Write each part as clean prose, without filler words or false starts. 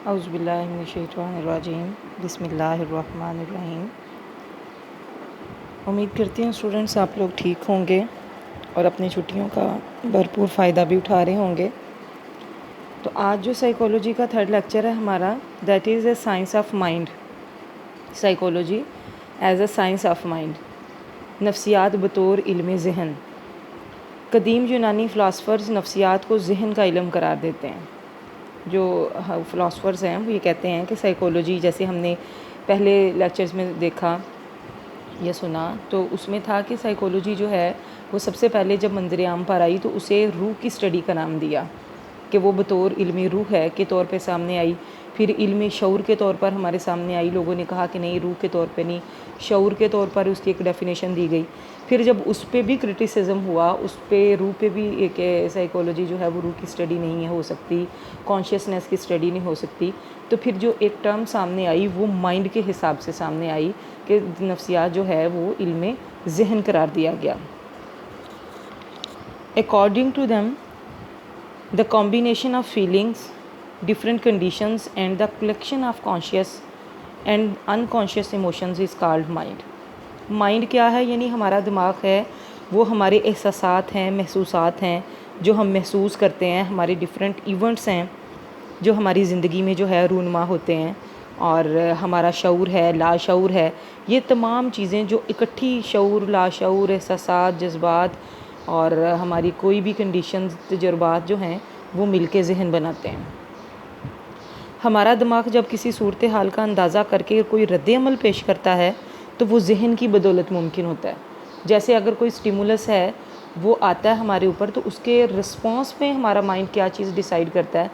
اعوذ باللہ من الشیطان الرجیم بسم اللہ الرحمن الرحیم۔ امید کرتی ہوں اسٹوڈنٹس آپ لوگ ٹھیک ہوں گے اور اپنی چھٹیوں کا بھرپور فائدہ بھی اٹھا رہے ہوں گے۔ تو آج جو سائیکالوجی کا تھرڈ لیکچر ہے ہمارا، that is a science of mind. Psychology as a science of mind, نفسیات بطور علم ذہن۔ قدیم یونانی فلاسفرز نفسیات کو ذہن کا علم قرار دیتے ہیں۔ جو فلاسفرز ہیں وہ یہ کہتے ہیں کہ سائیکالوجی، جیسے ہم نے پہلے لیکچرز میں دیکھا یا سنا، تو اس میں تھا کہ سائیکالوجی جو ہے وہ سب سے پہلے جب منظر عام پر آئی تو اسے روح کی اسٹڈی کا نام دیا، کہ وہ بطور علم روح ہے کے طور پہ سامنے آئی۔ پھر علم شعور کے طور پر ہمارے سامنے آئی، لوگوں نے کہا کہ نہیں، روح کے طور پہ نہیں، شعور کے طور پر اس کی ایک ڈیفینیشن دی گئی۔ پھر جب اس پہ بھی کرٹیسزم ہوا، اس پہ روح پہ بھی کہ سائیکالوجی جو ہے وہ روح کی اسٹڈی نہیں ہو سکتی، کانشیسنیس کی اسٹڈی نہیں ہو سکتی، تو پھر جو ایک ٹرم سامنے آئی وہ مائنڈ کے حساب سے سامنے آئی کہ نفسیات جو ہے وہ علم ذہن قرار دیا گیا۔ According to them, the combination of feelings, different conditions and the collection of conscious and unconscious emotions is called mind. Mind کیا ہے؟ یعنی ہمارا دماغ ہے، وہ ہمارے احساسات ہیں، محسوسات ہیں جو ہم محسوس کرتے ہیں، ہمارے ڈیفرنٹ ایونٹس ہیں جو ہماری زندگی میں جو ہے رونما ہوتے ہیں، اور ہمارا شعور ہے، لا شعور ہے۔ یہ تمام چیزیں جو اکٹھی، شعور، لا شعور، احساسات، جذبات اور ہماری کوئی بھی کنڈیشنز، تجربات جو ہیں وہ مل کے ذہن بناتے ہیں۔ ہمارا دماغ جب کسی صورتحال کا اندازہ کر کے کوئی رد عمل پیش کرتا ہے تو وہ ذہن کی بدولت ممکن ہوتا ہے۔ جیسے اگر کوئی سٹیمولس ہے وہ آتا ہے ہمارے اوپر، تو اس کے رسپانس پہ ہمارا مائنڈ کیا چیز ڈیسائیڈ کرتا ہے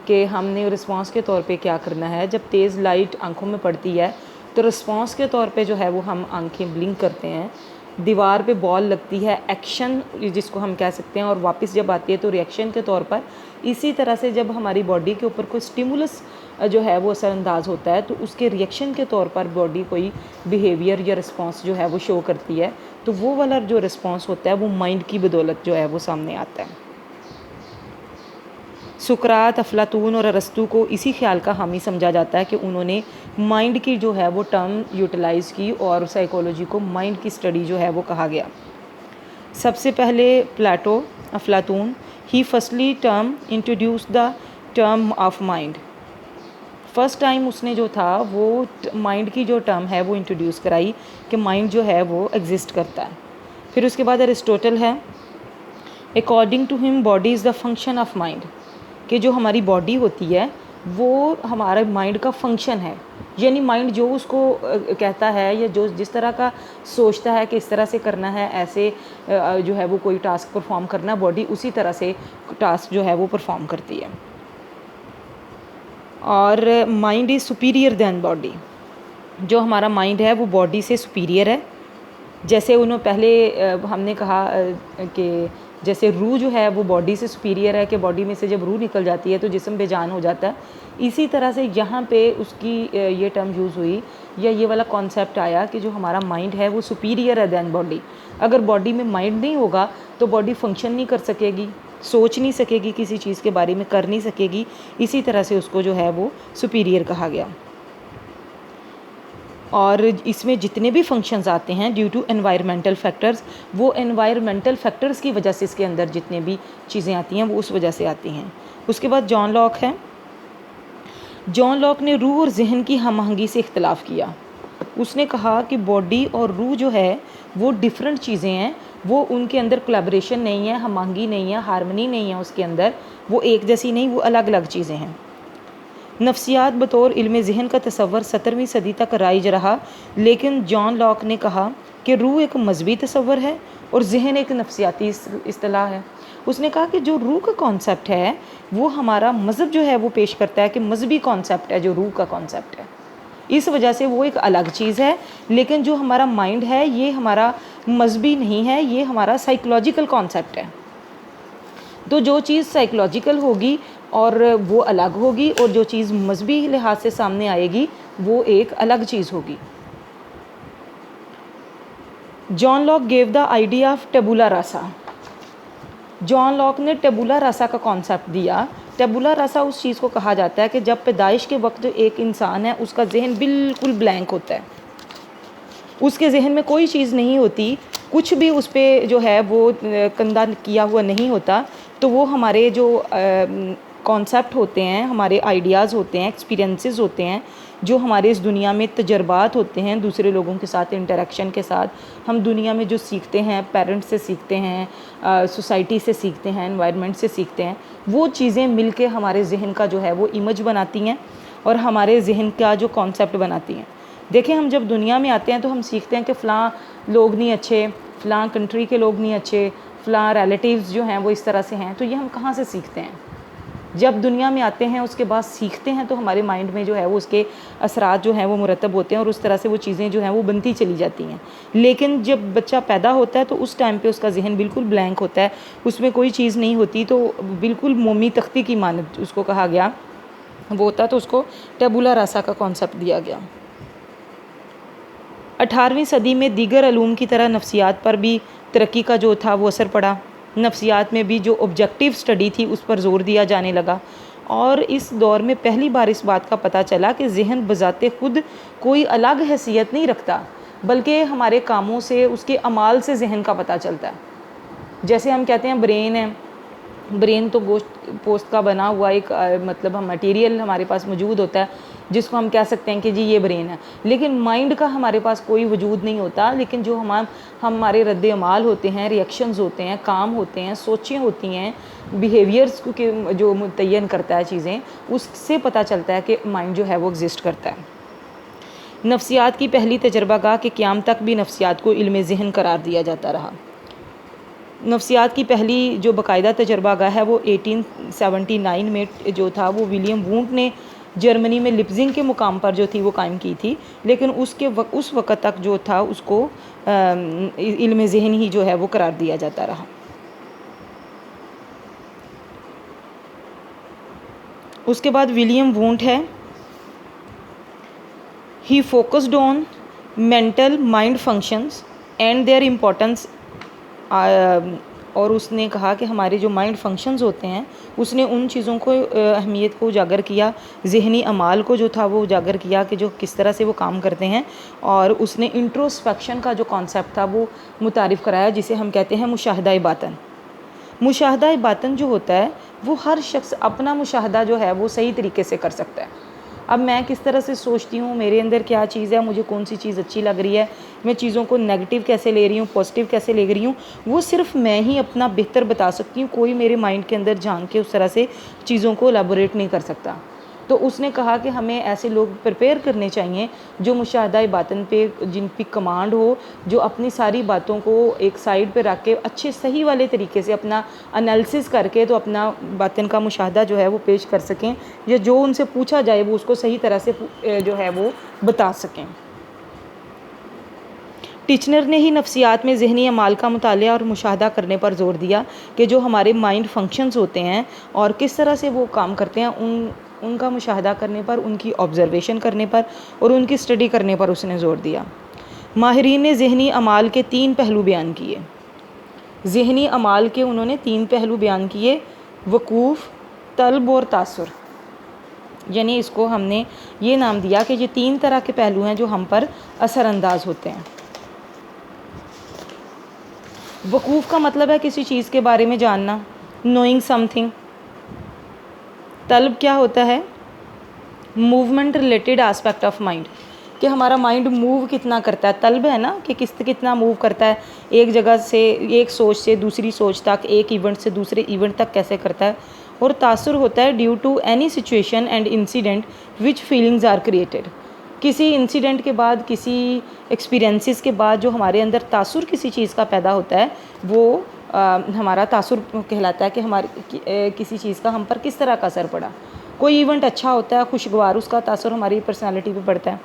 کہ ہم نے رسپانس کے طور پہ کیا کرنا ہے۔ جب تیز لائٹ آنکھوں میں پڑتی ہے تو رسپانس کے طور پہ جو ہے وہ ہم آنکھیں بلنک کرتے ہیں۔ دیوار پہ بال لگتی ہے، ایکشن جس کو ہم کہہ سکتے ہیں، اور واپس جب آتی ہے تو ریئیکشن کے طور پر۔ اسی طرح سے جب ہماری باڈی کے اوپر کوئی سٹیمولس جو ہے وہ اثر انداز ہوتا ہے تو اس کے ریئیکشن کے طور پر باڈی کوئی بیہیویئر یا رسپانس جو ہے وہ شو کرتی ہے، تو وہ والا جو رسپانس ہوتا ہے وہ مائنڈ کی بدولت جو ہے وہ سامنے آتا ہے۔ سقراط، افلاطون اور ارسطو کو اسی خیال کا حامی سمجھا جاتا ہے کہ انہوں نے مائنڈ کی جو ہے وہ ٹرم یوٹیلائز کی، اور سائیکالوجی کو مائنڈ کی اسٹڈی جو ہے وہ کہا گیا۔ سب سے پہلے پلاٹو، افلاطون، he firstly introduce the term of mind. First time اس نے جو تھا وہ مائنڈ کی جو ٹرم ہے وہ انٹروڈیوس کرائی کہ مائنڈ جو ہے وہ ایگزسٹ کرتا ہے۔ پھر اس کے بعد ارسطوٹل ہے، اکارڈنگ ٹو ہم body is the function of mind, کہ جو ہماری باڈی ہوتی ہے وہ ہمارے مائنڈ کا فنکشن ہے، یعنی مائنڈ جو اس کو کہتا ہے یا جو جس طرح کا سوچتا ہے کہ اس طرح سے کرنا ہے، ایسے جو ہے وہ کوئی ٹاسک پرفارم کرنا، باڈی اسی طرح سے ٹاسک جو ہے وہ پرفارم کرتی ہے۔ اور mind is superior than body, جو ہمارا مائنڈ ہے وہ باڈی سے سپیریئر ہے۔ جیسے انہوں پہلے ہم نے کہا کہ جیسے روح جو ہے وہ باڈی سے سپیریئر ہے، کہ باڈی میں سے جب روح نکل جاتی ہے تو جسم بے جان ہو جاتا ہے، اسی طرح سے یہاں پہ اس کی یہ ٹرم یوز ہوئی یا یہ والا کانسیپٹ آیا کہ جو ہمارا مائنڈ ہے وہ سپیریئر ہے دین باڈی۔ اگر باڈی میں مائنڈ نہیں ہوگا تو باڈی فنکشن نہیں کر سکے گی، سوچ نہیں سکے گی، کسی چیز کے بارے میں کر نہیں سکے گی، اسی طرح سے اس کو جو ہے وہ سپیریئر کہا گیا۔ اور اس میں جتنے بھی فنکشنز آتے ہیں ڈیو ٹو انوائرمنٹل فیکٹرز، وہ انوائرمنٹل فیکٹرز کی وجہ سے اس کے اندر جتنے بھی چیزیں آتی ہیں وہ اس وجہ سے آتی ہیں۔ اس کے بعد جان لاک ہے، جان لاک نے روح اور ذہن کی ہم آہنگی سے اختلاف کیا۔ اس نے کہا کہ باڈی اور روح جو ہے وہ ڈیفرنٹ چیزیں ہیں، وہ ان کے اندر کولیبریشن نہیں ہے، ہم آہنگی نہیں ہے، ہارمنی نہیں ہے اس کے اندر، وہ ایک جیسی نہیں، وہ الگ الگ چیزیں ہیں۔ نفسیات بطور علم ذہن کا تصور 17ویں صدی تک رائج رہا، لیکن جان لاک نے کہا کہ روح ایک مذہبی تصور ہے اور ذہن ایک نفسیاتی اصطلاح ہے۔ اس نے کہا کہ جو روح کا کانسیپٹ ہے وہ ہمارا مذہب جو ہے وہ پیش کرتا ہے کہ مذہبی کانسیپٹ ہے جو روح کا کانسیپٹ ہے، اس وجہ سے وہ ایک الگ چیز ہے، لیکن جو ہمارا مائنڈ ہے یہ ہمارا مذہبی نہیں ہے، یہ ہمارا سائیکولوجیکل کانسیپٹ ہے۔ تو جو چیز سائیکولوجیکل ہوگی اور وہ الگ ہوگی، اور جو چیز مذہبی لحاظ سے سامنے آئے گی وہ ایک الگ چیز ہوگی۔ John Locke gave the idea of tabula rasa, John Locke نے ٹیبولا راسا کا کانسیپٹ دیا ٹیبولا راسا اس چیز کو کہا جاتا ہے کہ جب پیدائش کے وقت جو ایک انسان ہے اس کا ذہن بالکل بلینک ہوتا ہے، اس کے ذہن میں کوئی چیز نہیں ہوتی، کچھ بھی اس پہ جو ہے وہ کندہ کیا ہوا نہیں ہوتا، تو وہ ہمارے جو کانسیپٹ ہوتے ہیں، ہمارے آئیڈیاز ہوتے ہیں، ایکسپیرینسز ہوتے ہیں، جو ہمارے اس دنیا میں تجربات ہوتے ہیں دوسرے لوگوں کے ساتھ انٹریکشن کے ساتھ، ہم دنیا میں جو سیکھتے ہیں، پیرنٹس سے سیکھتے ہیں، سوسائٹی سے سیکھتے ہیں، انوائرمنٹ سے سیکھتے ہیں، وہ چیزیں مل کے ہمارے ذہن کا جو ہے وہ امیج بناتی ہیں اور ہمارے ذہن کا جو کانسیپٹ بناتی ہیں۔ دیکھیں ہم جب دنیا میں آتے ہیں تو ہم سیکھتے ہیں کہ فلاں لوگ نہیں اچھے، فلاں کنٹری کے لوگ نہیں اچھے، فلاں ریلیٹیوز جو ہیں وہ اس طرح سے ہیں، تو یہ ہم کہاں سے سیکھتے ہیں؟ جب دنیا میں آتے ہیں اس کے بعد سیکھتے ہیں تو ہمارے مائنڈ میں جو ہے وہ اس کے اثرات جو ہیں وہ مرتب ہوتے ہیں اور اس طرح سے وہ چیزیں جو ہیں وہ بنتی چلی جاتی ہیں۔ لیکن جب بچہ پیدا ہوتا ہے تو اس ٹائم پہ اس کا ذہن بالکل بلینک ہوتا ہے، اس میں کوئی چیز نہیں ہوتی، تو بالکل مومی تختی کی مانند اس کو کہا گیا وہ ہوتا، تو اس کو ٹیبولا راسا کا کانسیپٹ دیا گیا۔ 18ویں صدی میں دیگر علوم کی طرح نفسیات پر بھی ترقی کا جو تھا وہ اثر پڑا، نفسیات میں بھی جو آبجیکٹیو اسٹڈی تھی اس پر زور دیا جانے لگا، اور اس دور میں پہلی بار اس بات کا پتہ چلا کہ ذہن بذات خود کوئی الگ حیثیت نہیں رکھتا، بلکہ ہمارے کاموں سے، اس کے اعمال سے ذہن کا پتہ چلتا ہے۔ جیسے ہم کہتے ہیں برین ہے، برین تو گوشت پوست کا بنا ہوا ایک مطلب ہم مٹیریل ہمارے پاس موجود ہوتا ہے جس کو ہم کہہ سکتے ہیں کہ جی یہ برین ہے، لیکن مائنڈ کا ہمارے پاس کوئی وجود نہیں ہوتا، لیکن جو ہمارے رد عمال ہوتے ہیں، ریئیکشنز ہوتے ہیں، کام ہوتے ہیں، سوچیں ہوتی ہیں، بیہیویئرز کو جو متعین کرتا ہے چیزیں، اس سے پتہ چلتا ہے کہ مائنڈ جو ہے وہ ایگزسٹ کرتا ہے۔ نفسیات کی پہلی تجربہ گاہ کے قیام تک بھی نفسیات کو علم ذہن قرار دیا جاتا رہا۔ نفسیات کی پہلی جو باقاعدہ تجربہ گاہ ہے وہ 1879 میں جو تھا وہ ولیم وونٹ نے جرمنی میں لپزنگ کے مقام پر جو تھی وہ قائم کی تھی، لیکن اس وقت تک جو تھا اس کو علم ذہن ہی جو ہے وہ قرار دیا جاتا رہا۔ اس کے بعد ولیم وونٹ ہے، he focused on mental mind functions and their importance, اور اس نے کہا کہ ہمارے جو مائنڈ فنکشنز ہوتے ہیں اس نے ان چیزوں کو اہمیت کو اجاگر کیا، ذہنی اعمال کو جو تھا وہ اجاگر کیا کہ جو کس طرح سے وہ کام کرتے ہیں، اور اس نے انٹروسپیکشن کا جو کانسیپٹ تھا وہ متعارف کرایا، جسے ہم کہتے ہیں مشاہدہ باطن۔ مشاہدہ باطن جو ہوتا ہے وہ ہر شخص اپنا مشاہدہ جو ہے وہ صحیح طریقے سے کر سکتا ہے۔ اب میں کس طرح سے سوچتی ہوں، میرے اندر کیا چیز ہے، مجھے کون سی چیز اچھی لگ رہی ہے، میں چیزوں کو نیگیٹو کیسے لے رہی ہوں، پازیٹیو کیسے لے رہی ہوں، وہ صرف میں ہی اپنا بہتر بتا سکتی ہوں، کوئی میرے مائنڈ کے اندر جھانک کے اس طرح سے چیزوں کو الیبوریٹ نہیں کر سکتا۔ تو اس نے کہا کہ ہمیں ایسے لوگ پریپیئر کرنے چاہیے جو مشاہدہ باطن پہ، جن پہ کمانڈ ہو، جو اپنی ساری باتوں کو ایک سائڈ پہ رکھ کے اچھے صحیح والے طریقے سے اپنا انالیسس کر کے تو اپنا باطن کا مشاہدہ جو ہے وہ پیش کر سکیں، یا جو ان سے پوچھا جائے وہ اس کو صحیح طرح سے جو ہے وہ بتا سکیں۔ ٹیچنر نے ہی نفسیات میں ذہنی اعمال کا مطالعہ اور مشاہدہ کرنے پر زور دیا کہ جو ہمارے مائنڈ فنکشنز ہوتے ہیں اور کس طرح سے وہ کام کرتے ہیں، ان کا مشاہدہ کرنے پر، ان کی آبزرویشن کرنے پر اور ان کی اسٹڈی کرنے پر اس نے زور دیا۔ ماہرین نے ذہنی اعمال کے 3 پہلو بیان کیے، ذہنی اعمال کے انہوں نے 3 پہلو بیان کیے: وقوف، طلب اور تاثر۔ یعنی اس کو ہم نے یہ نام دیا کہ یہ 3 طرح کے پہلو ہیں جو ہم پر اثر انداز ہوتے ہیں۔ وقوف کا مطلب ہے کسی چیز کے بارے میں جاننا، نوئنگ سم تھنگ۔ طلب کیا ہوتا ہے؟ Movement related aspect of mind, کہ ہمارا مائنڈ موو کتنا کرتا ہے، طلب ہے نا کہ کتنا موو کرتا ہے، ایک جگہ سے، ایک سوچ سے دوسری سوچ تک، ایک ایونٹ سے دوسرے ایونٹ تک کیسے کرتا ہے۔ اور تاثر ہوتا ہے due to any situation and incident which feelings are created, کسی انسیڈنٹ کے بعد، کسی ایکسپیرینسز کے بعد جو ہمارے اندر تاثر کسی چیز کا پیدا ہوتا ہے وہ ہمارا تاثر کہلاتا ہے، کہ ہماری کسی چیز کا ہم پر کس طرح کا اثر پڑا۔ کوئی ایونٹ اچھا ہوتا ہے، خوشگوار، اس کا تاثر ہماری پرسنالٹی پہ پڑتا ہے۔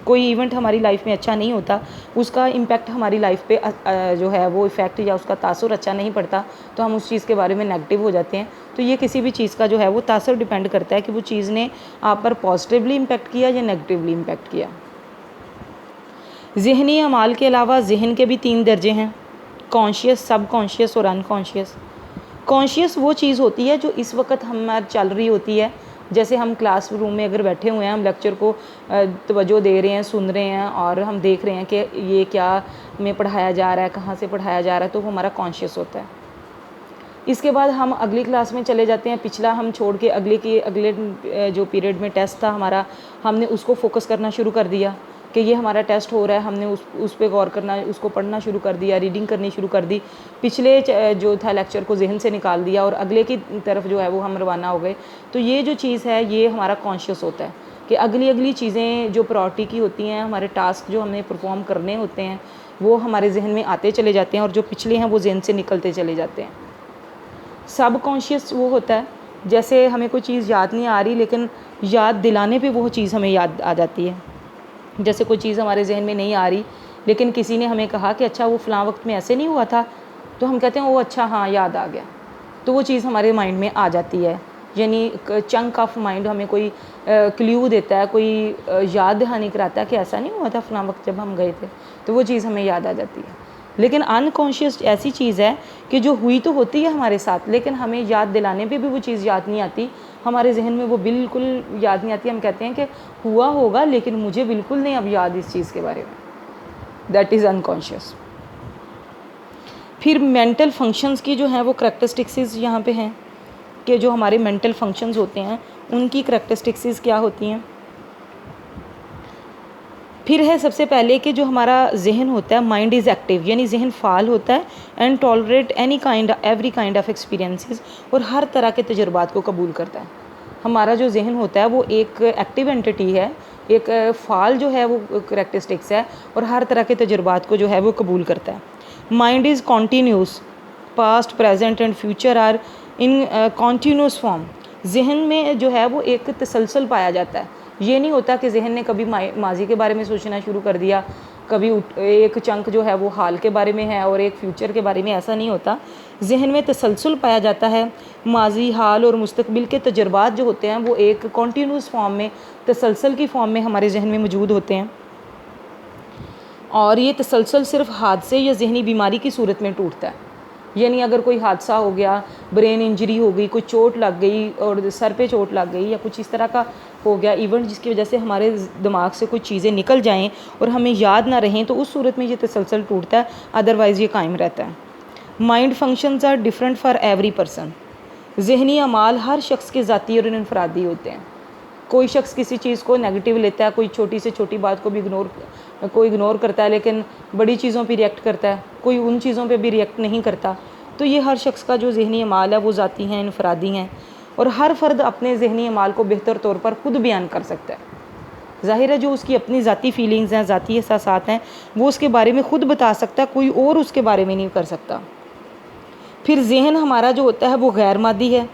کوئی ایونٹ ہماری لائف میں اچھا نہیں ہوتا، اس کا امپیکٹ ہماری لائف پہ جو ہے وہ ایفیکٹ یا اس کا تاثر اچھا نہیں پڑتا، تو ہم اس چیز کے بارے میں نیگیٹو ہو جاتے ہیں۔ تو یہ کسی بھی چیز کا جو ہے وہ تاثر ڈیپینڈ کرتا ہے کہ وہ چیز نے آپ پر پازیٹیولی امپیکٹ کیا یا نیگیٹیولی امپیکٹ کیا۔ ذہنی اعمال کے علاوہ ذہن کے بھی 3 درجے ہیں: کانشیس، سب کانشیس اور ان کانشیس۔ کانشیس وہ چیز ہوتی ہے جو اس وقت ہمارے چل رہی ہوتی ہے. جیسے ہم کلاس روم میں اگر بیٹھے ہوئے ہیں, ہم لیکچر کو توجہ دے رہے ہیں, سن رہے ہیں, اور ہم دیکھ رہے ہیں کہ یہ کیا ہمیں پڑھایا جا رہا ہے, کہاں سے پڑھایا جا رہا ہے, تو وہ ہمارا کانشیس ہوتا ہے. اس کے بعد ہم اگلی کلاس میں چلے جاتے ہیں, پچھلا ہم چھوڑ کے اگلے جو پیریڈ میں ٹیسٹ تھا ہمارا, ہم نے اس کو فوکس کرنا شروع کر دیا کہ یہ ہمارا ٹیسٹ ہو رہا ہے, ہم نے اس پہ غور کرنا, اس کو پڑھنا شروع کر دیا, ریڈنگ کرنی شروع کر دی, پچھلے جو تھا لیکچر کو ذہن سے نکال دیا اور اگلے کی طرف جو ہے وہ ہم روانہ ہو گئے. تو یہ جو چیز ہے یہ ہمارا کانشیس ہوتا ہے کہ اگلی چیزیں جو پرائورٹی کی ہوتی ہیں, ہمارے ٹاسک جو ہم نے پرفارم کرنے ہوتے ہیں وہ ہمارے ذہن میں آتے چلے جاتے ہیں, اور جو پچھلے ہیں وہ ذہن سے نکلتے چلے جاتے ہیں. سب کانشیس وہ ہوتا ہے جیسے ہمیں کوئی چیز یاد نہیں آ رہی لیکن یاد دلانے پہ وہ چیز ہمیں یاد آ جاتی ہے. جیسے کوئی چیز ہمارے ذہن میں نہیں آ رہی لیکن کسی نے ہمیں کہا کہ اچھا وہ فلاں وقت میں ایسے نہیں ہوا تھا, تو ہم کہتے ہیں وہ اچھا ہاں یاد آ گیا, تو وہ چیز ہمارے مائنڈ میں آ جاتی ہے. یعنی چنک آف مائنڈ ہمیں کوئی کلیو دیتا ہے, کوئی یاد دہانی کراتا ہے کہ ایسا نہیں ہوا تھا فلاں وقت جب ہم گئے تھے, تو وہ چیز ہمیں یاد آ جاتی ہے. لیکن انکانشیس ایسی چیز ہے کہ جو ہوئی تو ہوتی ہے ہمارے ساتھ لیکن ہمیں یاد دلانے پہ بھی وہ چیز یاد نہیں آتی, ہمارے ذہن میں وہ بالکل یاد نہیں آتی. ہم کہتے ہیں کہ ہوا ہوگا لیکن مجھے بالکل نہیں اب یاد اس چیز کے بارے میں. That is unconscious. پھر مینٹل فنکشنز کی جو ہیں وہ کریکٹرسٹکسز یہاں پہ ہیں کہ جو ہمارے مینٹل فنکشنز ہوتے ہیں ان کی کریکٹرسٹکسز کیا ہوتی ہیں. پھر ہے سب سے پہلے کہ جو ہمارا ذہن ہوتا ہے مائنڈ از ایکٹیو, یعنی ذہن فعال ہوتا ہے, and tolerate every kind of experiences, اور ہر طرح کے تجربات کو قبول کرتا ہے. ہمارا جو ذہن ہوتا ہے وہ ایک ایکٹیو اینٹی ہے, ایک فعال جو ہے وہ کریکٹرسٹکس ہے, اور ہر طرح کے تجربات کو جو ہے وہ قبول کرتا ہے. Mind is continuous, past present and future are in continuous form. ذہن میں جو ہے وہ ایک تسلسل پایا جاتا ہے. یہ نہیں ہوتا کہ ذہن نے کبھی ماضی کے بارے میں سوچنا شروع کر دیا, کبھی ایک چنک جو ہے وہ حال کے بارے میں ہے اور ایک فیوچر کے بارے میں, ایسا نہیں ہوتا. ذہن میں تسلسل پایا جاتا ہے, ماضی, حال اور مستقبل کے تجربات جو ہوتے ہیں وہ ایک کنٹینیوس فارم میں, تسلسل کی فارم میں ہمارے ذہن میں موجود ہوتے ہیں. اور یہ تسلسل صرف حادثے یا ذہنی بیماری کی صورت میں ٹوٹتا ہے. یعنی اگر کوئی حادثہ ہو گیا, برین انجری ہو گئی, کوئی چوٹ لگ گئی اور سر پہ چوٹ لگ گئی یا کچھ اس طرح کا ہو گیا ایونٹ جس کی وجہ سے ہمارے دماغ سے کچھ چیزیں نکل جائیں اور ہمیں یاد نہ رہیں, تو اس صورت میں یہ تسلسل ٹوٹتا ہے, ادروائز یہ قائم رہتا ہے. Mind functions are different for every person. ذہنی اعمال ہر شخص کے ذاتی اور انفرادی ہوتے ہیں. کوئی شخص کسی چیز کو نیگیٹو لیتا ہے, کوئی چھوٹی سے چھوٹی بات کو بھی اگنور کرتا ہے لیکن بڑی چیزوں پہ ریئیکٹ کرتا ہے, کوئی ان چیزوں پہ بھی ریئیکٹ نہیں کرتا. تو یہ ہر شخص کا جو ذہنی اعمال ہے وہ ذاتی ہیں, انفرادی ہیں, اور ہر فرد اپنے ذہنی اعمال کو بہتر طور پر خود بیان کر سکتا ہے. ظاہر ہے جو اس کی اپنی ذاتی فیلنگز ہیں, ذاتی احساسات ہیں, وہ اس کے بارے میں خود بتا سکتا ہے, کوئی اور اس کے بارے میں نہیں کر سکتا. پھر ذہن ہمارا جو ہوتا ہے وہ غیر مادی ہے,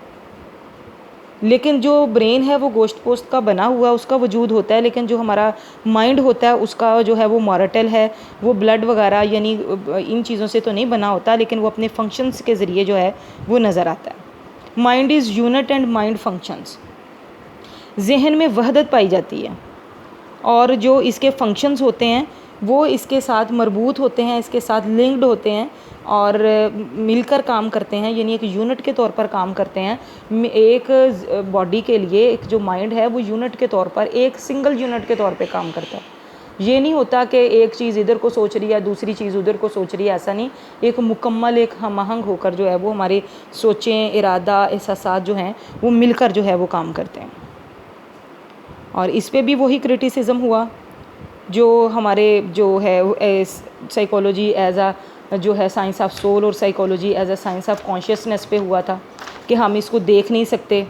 لیکن جو برین ہے وہ گوشت پوست کا بنا ہوا اس کا وجود ہوتا ہے, لیکن جو ہمارا مائنڈ ہوتا ہے اس کا جو ہے وہ مورٹل ہے, وہ بلڈ وغیرہ یعنی ان چیزوں سے تو نہیں بنا ہوتا لیکن وہ اپنے فنکشنز کے ذریعے جو ہے وہ نظر آتا ہے. Mind is unit and mind functions. ذہن میں وحدت پائی جاتی ہے اور جو اس کے فنکشنز ہوتے ہیں وہ اس کے ساتھ مربوط ہوتے ہیں, اس کے ساتھ لنکڈ ہوتے ہیں اور مل کر کام کرتے ہیں, یعنی ایک یونٹ کے طور پر کام کرتے ہیں. ایک باڈی کے لیے ایک جو مائنڈ ہے وہ یونٹ کے طور پر, ایک سنگل یونٹ کے طور پہ کام کرتا ہے. یہ نہیں ہوتا کہ ایک چیز ادھر کو سوچ رہی ہے دوسری چیز ادھر کو سوچ رہی ہے, ایسا نہیں. ایک مکمل ایک ہم آہنگ ہو کر جو ہے وہ ہمارے سوچیں, ارادہ, احساسات جو ہیں وہ مل کر جو ہے وہ کام کرتے ہیں. اور اس پہ بھی وہی کرٹیسزم ہوا جو ہمارے جو ہے سائیکالوجی ایز جو ہے سائنس آف سول اور psychology as a science of consciousness پہ ہوا تھا کہ ہم اس کو دیکھ نہیں سکتے,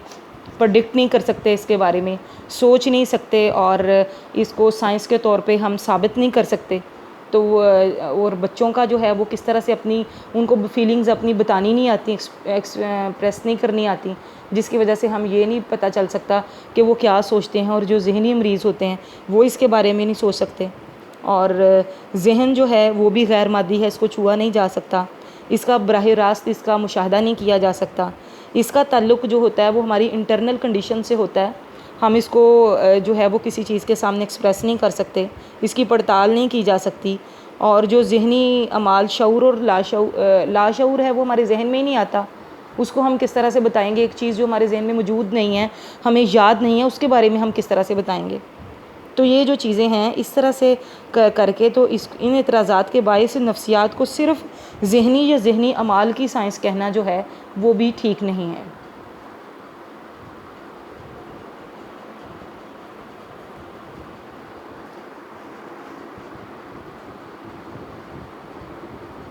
پرڈکٹ نہیں کر سکتے, اس کے بارے میں سوچ نہیں سکتے, اور اس کو سائنس کے طور پہ ہم ثابت نہیں کر سکتے. تو اور بچوں کا جو ہے وہ کس طرح سے ان کو فیلنگز اپنی بتانی نہیں آتی, ایکسپریس نہیں کرنی آتی, جس کی وجہ سے ہم یہ نہیں پتہ چل سکتا کہ وہ کیا سوچتے ہیں. اور جو ذہنی مریض ہوتے ہیں وہ اس کے بارے میں نہیں سوچ سکتے. اور ذہن جو ہے وہ بھی غیر مادی ہے, اس کو چھوا نہیں جا سکتا, اس کا براہ راست اس کا مشاہدہ نہیں کیا جا سکتا. اس کا تعلق جو ہوتا ہے وہ ہماری انٹرنل کنڈیشن سے ہوتا ہے. ہم اس کو جو ہے وہ کسی چیز کے سامنے ایکسپریس نہیں کر سکتے, اس کی پڑتال نہیں کی جا سکتی. اور جو ذہنی اعمال شعور اور لاشعور ہے وہ ہمارے ذہن میں ہی نہیں آتا. اس کو ہم کس طرح سے بتائیں گے؟ ایک چیز جو ہمارے ذہن میں موجود نہیں ہے، ہمیں یاد نہیں ہے، اس کے بارے میں ہم کس طرح سے بتائیں گے؟ تو یہ جو چیزیں ہیں اس طرح سے کر کے تو ان اعتراضات کے باعث نفسیات کو صرف ذہنی یا ذہنی اعمال کی سائنس کہنا جو ہے وہ بھی ٹھیک نہیں ہے۔